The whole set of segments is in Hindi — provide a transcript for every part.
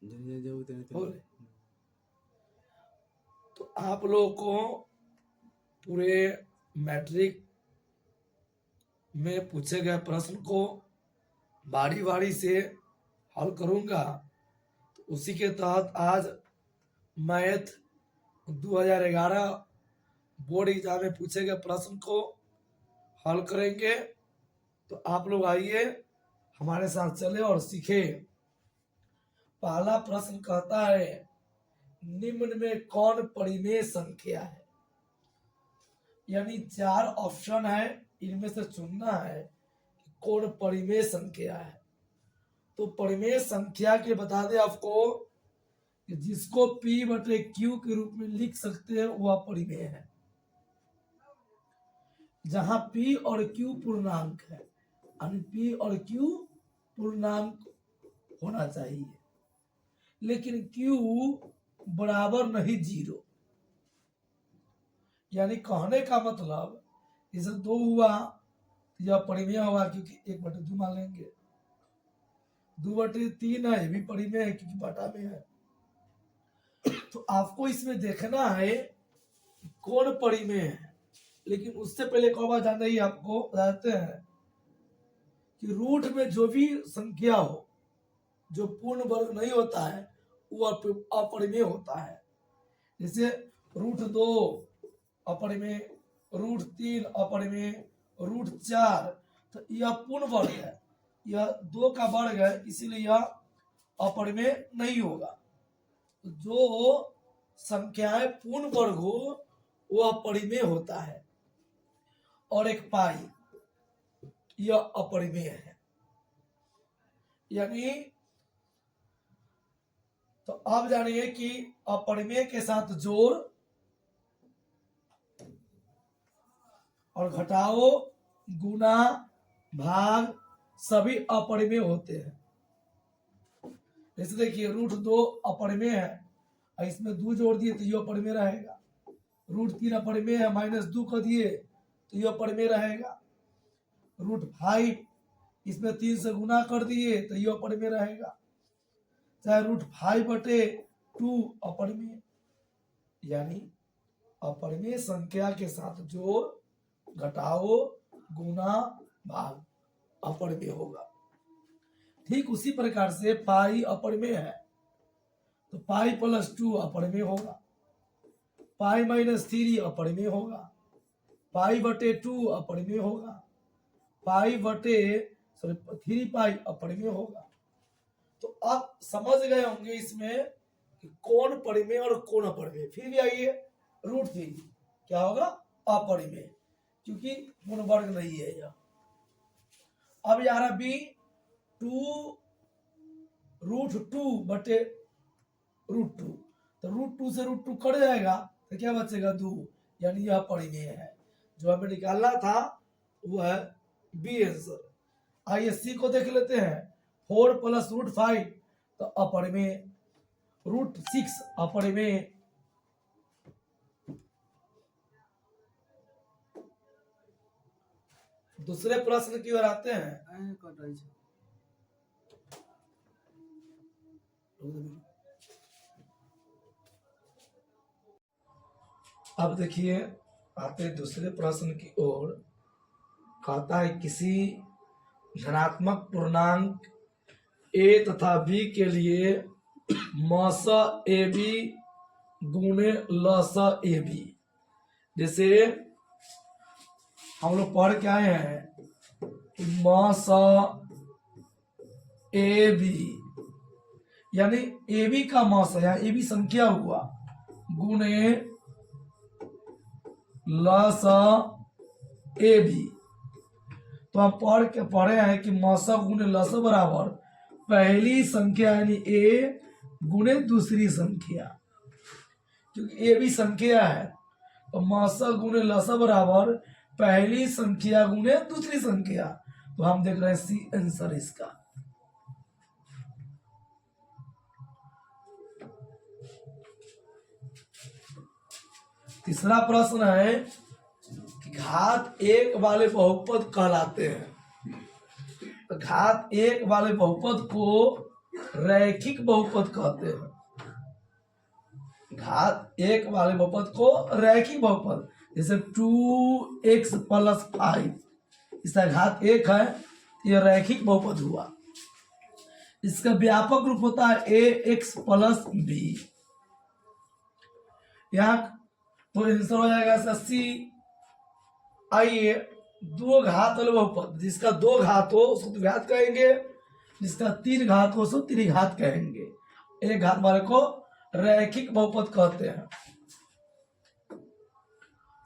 बोले तो आप लोगों को पूरे मैट्रिक में पूछे गए प्रश्न को बारी बारी से हल करूंगा। तो उसी के तहत आज मैथ 2011 बोर्ड एग्जाम में पूछे गए प्रश्न को हल करेंगे। तो आप लोग आइए हमारे साथ चले और सीखे। पहला प्रश्न कहता है निम्न में कौन परिमेय संख्या है। यानी 4 ऑप्शन है, इनमें से चुनना है कि कौन परिमेय संख्या है। तो परिमेय संख्या के बता दें आपको कि जिसको P बटे Q के रूप में लिख सकते हैं वह परिमेय है। जहां P और Q पूर्णांक है, यानी P और Q पूर्णांक होना चाहिए, लेकिन Q बराबर नहीं 0। यानी कहने का मतलब जैसे 2 हुआ यह परिमेय होगा क्योंकि 1/2 मान लेंगे। 2/3 है, ये भी परिमेय है क्योंकि बटा में है। तो आपको इसमें देखना है कौन परिमेय है। लेकिन उससे पहले एक बात जानना ही आपको बताते हैं कि रूट में जो भी संख्या हो जो पूर्ण वर्ग नहीं होता है वो अपरिमेय होता है। जैसे √2 अपरिमेय, √3 अपरिमेय, √4। तो यह पूर्ण वर्ग है, यह 2 का वर्ग है, इसीलिए यह अपरिमेय नहीं होगा। तो जो संख्याएं पूर्ण वर्ग हो वह अपरिमेय होता है। और एक पाई, यह अपरिमेय है। यानी तो अब जानिए कि अपरिमेय के साथ जोड़ और घटाओ, गुना, भाग सभी अपरिमेय होते हैं। जैसे देखिए √2 अपरिमेय है, इसमें 2 जोड़ दिए तो यह अपरिमेय रहेगा। √3 अपरिमेय है, -2 कर दिए तो यह अपरिमेय रहेगा। √5 इसमें 3 से गुना कर दिए तो यह अपरिमेय रहेगा। चाहे √5/2 अपरिमेय। यानी अपरिमेय संख्या के साथ जोड़, घटाओ, गुना, भाग अपरिमेय होगा। ठीक उसी प्रकार से पाई अपरिमेय है तो पाई +2 अपरिमेय होगा। पाई -3 अपरिमेय होगा। पाई/2 अपरिमेय होगा। पाई 3 पाई अपरिमेय होगा। तो आप समझ गए होंगे इसमें कि कौन परिमेय और कौन अपरिमेय। फिर भी आइए √3 क्या होगा, अपरिमेय, क्योंकि पूर्ण वर्ग नहीं है यह। अब यार भी 2 √2 बटे √2, तो √2 से √2 कट जाएगा तो क्या बचेगा 2, यानी यह परिमेय है। जो हमें निकालना था वो है बी आंसर। आइए सी को देख लेते हैं। 4 + √5 तो अपरिमेय। √6 अपरिमेय। दूसरे प्रश्न की ओर आते हैं। अब देखिए आते दूसरे प्रश्न की ओर। कहता है किसी धनात्मक पूर्णांक a तथा b के लिए मस ab गुणे लस ab। जैसे हम लोग पढ़ के आए हैं मस ab, यानी ab का मस है, ab संख्या हुआ, गुणे लस ab। तो हम पढ़े हैं कि मस गुणे लस बराबर पहली संख्या यानी a गुणे दूसरी संख्या। क्योंकि a भी संख्या है तो मस गुणे लस बराबर पहली संख्या गुणे दूसरी संख्या। तो हम देख रहे हैं सी आंसर इसका। तीसरा प्रश्न है कि घात 1 वाले बहुपद कहलाते हैं। तो घात 1 वाले बहुपद को रैखिक बहुपद कहते हैं। घात एक वाले बहुपद को रैखिक बहुपद, जैसे 2x + 5, इसका घात एक है, यह रैखिक बहुपद हुआ। इसका व्यापक रूप होता है ax + b। यहाँ तो आंसर हो जाएगा 80। आइए, दो घात वाले बहुपद, जिसका दो घात हो उसको द्विघात कहेंगे, जिसका तीन घात हो उसको त्रिघात कहेंगे। एक घात वाले को रैखिक बहुपद कहते हैं।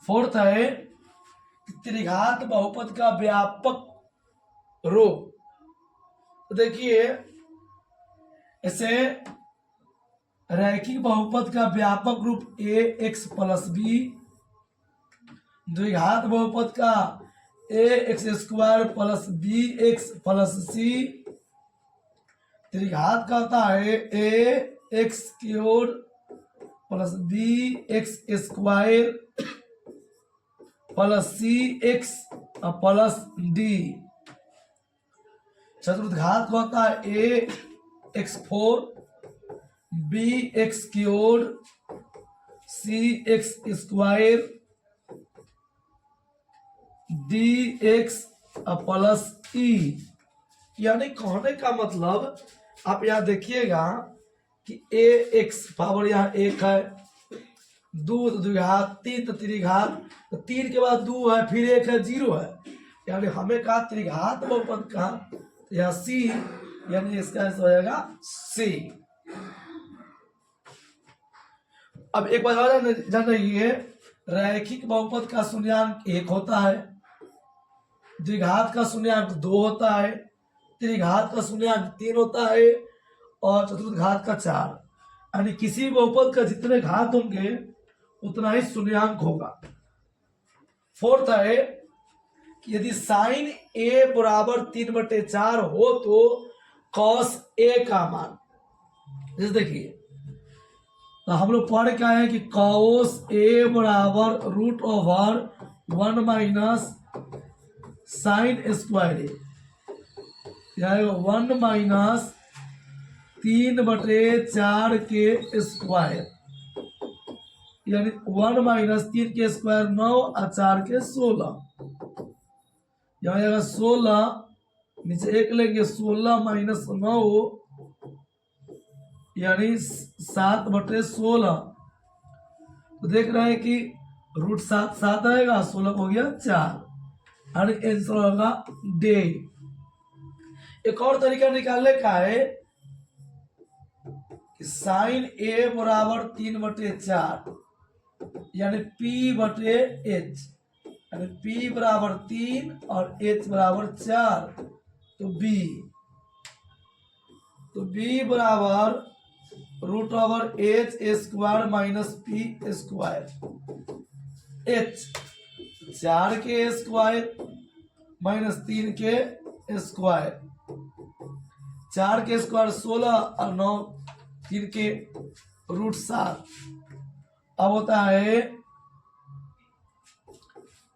फोर्थ है त्रिघात बहुपद का व्यापक रूप। तो देखिए, इसे रैखिक बहुपद का व्यापक रूप ax + b, द्विघात बहुपद का ax² + bx + c, त्रिघात का होता है ax³ + bx² + cx + d। चतुर्थ घात का होता है ax4 bx³ cx² dx + e। यानी कहने का मतलब, आप यहाँ देखिएगा कि ax पावर यहाँ एक है, दो तो द्विघात, तीन तो त्रिघात, तो तीन के बाद दो है, फिर एक है, 0 है, यानी हमें कहा त्रिघात बहुपद का, तो यहाँ c, यानी इसका आंसर हो जाएगा c। अब एक बात और जान रही, रैखिक बहुपद का शून्यांक 1 होता है, द्विघात का शून्यांक 2 होता है, त्रिघात का शून्यांक 3 होता है, और चतुर्थ घात का 4। यानी किसी बहुपद का जितने घात होंगे उतना ही शून्यांक होगा। फोर्थ है कि यदि साइन a = 3/4 हो तो cos a का मान, जैसे देखिए, तो हम लोग पढ़ के आए हैं कि cos a = √1 - sin²a, यानी 1 - 3/4 के स्क्वायर, यानी 1 - 3 के स्क्वायर 9 और 4 के 16, यहाँ जाएगा 16, नीचे एक लेंगे, 16 - 9 यानी 7/16। तो देख रहे हैं कि √7 7 आएगा, 16 हो गया 4, यानी आंसर होगा डे। एक और तरीका निकालने का है कि साइन a = 3/4, यानी p/h, यानी p = 3 और h = 4, तो b = √h² - p², h 4 के स्क्वायर - 3 के स्क्वायर, 4 के स्क्वायर 16 और 9 3 के √7। अब होता है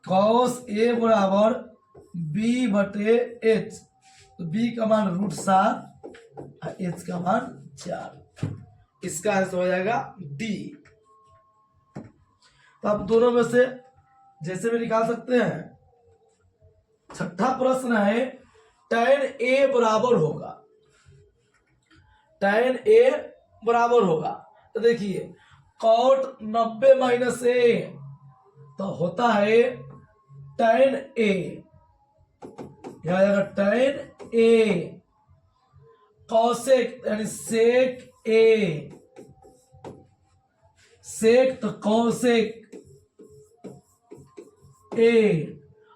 cos a = b/h, तो b का मान √7 और h का मान 4, इसका आंसर हो जाएगा डी। तो आप दोनों में से जैसे भी निकाल सकते हैं। छठा प्रश्न है, tan a बराबर होगा, tan a बराबर होगा, तो देखिए cot 90 - a, तो होता है tan a, यह आएगा tan a, cosec यानी sec a, sec तो cosec a,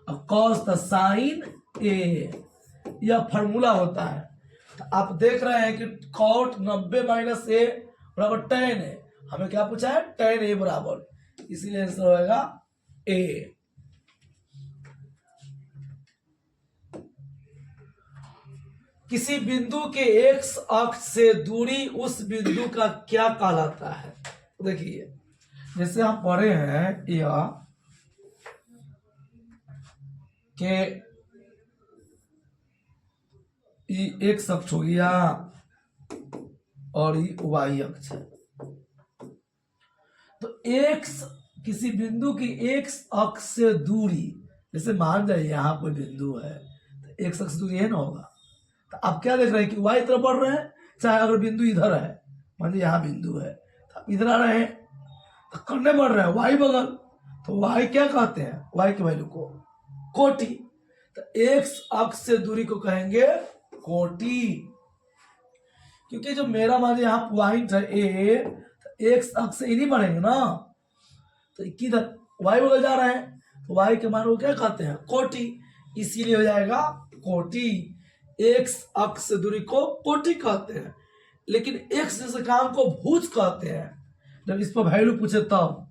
और cos तो sin a, यह फॉर्मूला होता है। तो आप देख रहे हैं कि cot 90 - a बराबर tan है, हमें क्या पूछा है, tan a बराबर, इसीलिए आंसर होगा a। किसी बिंदु के x अक्ष से दूरी उस बिंदु का क्या कहलाता है। देखिए, जैसे हम पढ़े हैं यह कि x अक्ष हो गया, और ये y अक्ष है। तो x किसी बिंदु की x अक्ष से दूरी, जैसे मान जाए यहाँ कोई बिंदु है तो x अक्ष दूरी है ना होगा। तो आप क्या देख रहे हैं कि y तरफ बढ़ रहे हैं, चाहे अगर बिंदु इधर है, मान लीजिए यहाँ बिंदु है तो आप इधर आ रहे हैं तो करने बढ़ रहे हैं y बगल, तो y क्या कहते हैं, y की वैल्यू को कोटि। तो x अक्ष से दूरी को कहेंगे कोटि, क्योंकि जो मेरा मान लीजिए यहाँ पॉइंट है ए, तो x अक्ष से ही नहीं बढ़ेंगे ना, तो किधर y बगल जा रहे हैं, तो y के मान को क्या कहते हैं, कोटि, इसीलिए हो जाएगा कोटि। x अक्ष से दूरी को कोटि कहते हैं, लेकिन x जैसे काम को भुज कहते हैं। जब इस पर वैल्यू पूछे तब,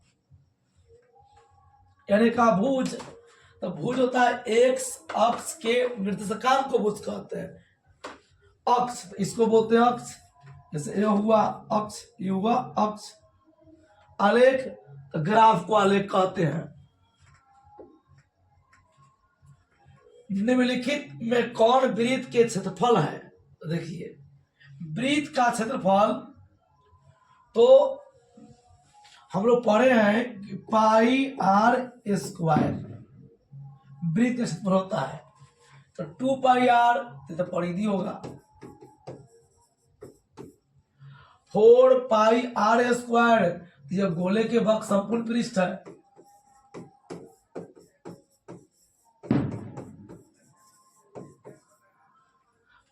यानी का भुज, तो भुज होता है x अक्ष के निर्देशांक को भुज कहते हैं। अक्ष इसको बोलते हैं अक्ष, जैसे ये हुआ अक्ष, ये हुआ अक्ष। आलेख तो ग्राफ को आलेख कहते हैं। निम्नलिखित में कौन वृत्त के क्षेत्रफल है, तो देखिए वृत्त का क्षेत्रफल तो हम लोग पढ़े हैं कि पाई आर स्क्वायर वृत्त का क्षेत्रफल होता है, तो 2 पाई आर तो परिधि होगा, 4 पाई आर स्क्वायर यह गोले के वक्र संपूर्ण पृष्ठ है,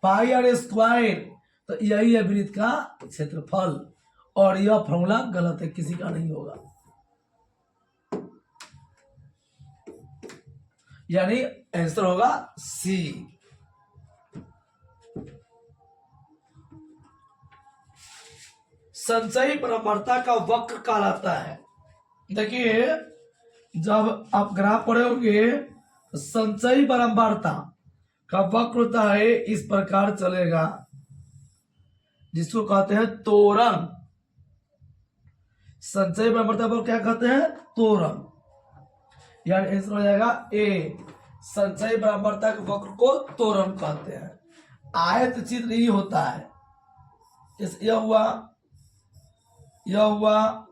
पाई आर स्क्वायर तो यही है वृत्त का क्षेत्रफल। और यह फॉर्मूला गलत है, किसी का नहीं होगा, यानी आंसर होगा सी। संचयी परम्परता का वक्र कहलाता है। देखिए जब आप ग्राफ पढ़े होंगे तो संचयी परम्परता का वक्र होता है, इस प्रकार चलेगा, जिसको कहते हैं तोरण। संचयी परम्परता पर क्या कहते हैं, तोरण, यानी आंसर हो जाएगा ए। संचयी परम्परता के वक्र को तोरण कहते हैं। आयत चित्र ही होता है, जैसे यह हुआ, यह हुआ,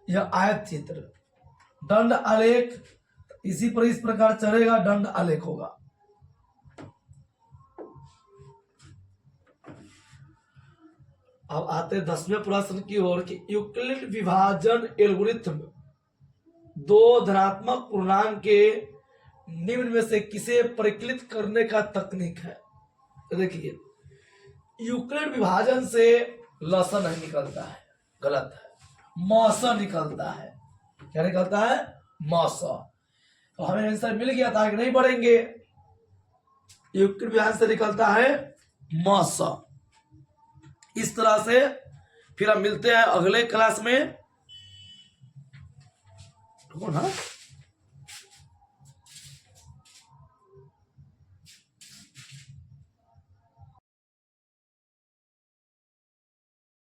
यह आयत चित्र। दंड आलेख इसी पर इस प्रकार चलेगा, दंड आलेख होगा। अब आते 10वें प्रश्न की ओर कि यूक्लिड विभाजन एल्गोरिथ्म दो धनात्मक पूर्णांक के निम्न में से किसे परिकलित करने का तकनीक है। तो देखिए यूक्लिड विभाजन से लसा नहीं निकलता है, गलत है, मौसा निकलता है। क्या निकलता है, मौसा। तो हमें आंसर मिल गया था कि नहीं पढ़ेंगे, यूक्लिड विभाजन से निकलता है मौसा। इस तरह से फिर हम मिलते हैं अगले क्लास में।